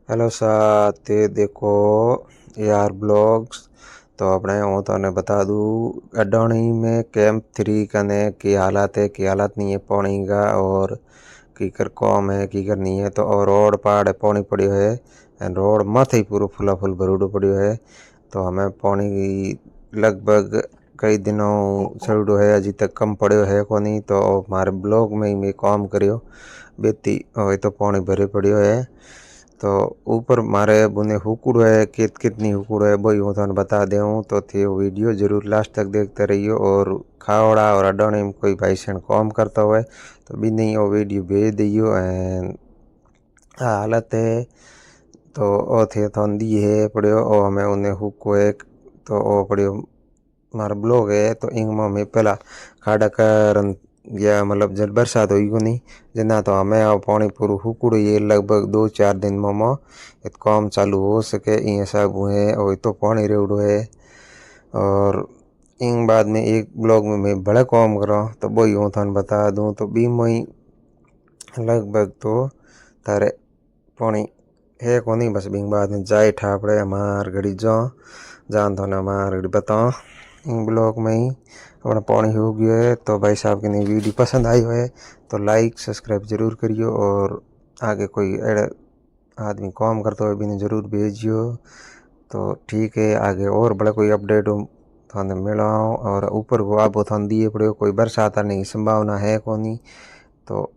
Hello साथ ये देखो यार ब्लॉग्स। तो अपने हूँ तो बता दूँ अडाणी में कैंप 3 कने की हालात नहीं है पानी का और कीकर कौम है कीकर नहीं है। तो और रोड पहाड़ है पानी पड़ियो है एंड रोड मत ही पूरा फुला फुल भरूडो पड़ियो है। तो हमें पानी लगभग कई दिनों चढ़ो है अजी तक कम पड़ियो है कोनी। तो हमारे ब्लॉग में ही मैं काम करियो बेती हो तो पानी भरे पड़ियो है। तो ऊपर मारे बुने हुकुड़ है कितनी हुकुड़ है वही हूँ थाने बता दूँ। तो थे वीडियो जरूर लास्ट तक देखते रहियो और खावड़ा और अडाणी में कोई भाई सैन काम करता हुए तो भी नहीं वो वीडियो भेज दियो। एंड हालत है तो ओ थे थोन दी है पड़ियो ओ हमें उन्हें हुको है। तो ओ पड़ियो मारा ब्लॉग है तो इंग में मैं पहला खाड़ा कर या मतलब जब बरसात हुई को नहीं जना तो हमें आ पानी पूरा हुकुड़ ये लगभग 2-4 दिन में इत काम चालू हो सके ये सब हुए और तो पानी रेवड़ो है। और इंग बाद में एक ब्लॉग में मैं बड़ा काम करा तो वही हूँ थाने बता दूँ। तो बी मई लगभग तो तारे पानी है को नहीं बस बिंग बाद में जाए ठापड़े हमार घड़ी जान तो हमार घड़ी बताओ इन ब्लॉग में ही अपना पानी हो गया है। तो भाई साहब की नई वीडियो पसंद आई हो है तो लाइक सब्सक्राइब जरूर करियो और आगे कोई एड़ा आदमी काम करता हो भी जरूर भेजियो। तो ठीक है आगे और बड़ा कोई अपडेट हो थाने मिलाओ और ऊपर को आप थाने दिए पड़े कोई बरसात आने की संभावना है को नहीं। तो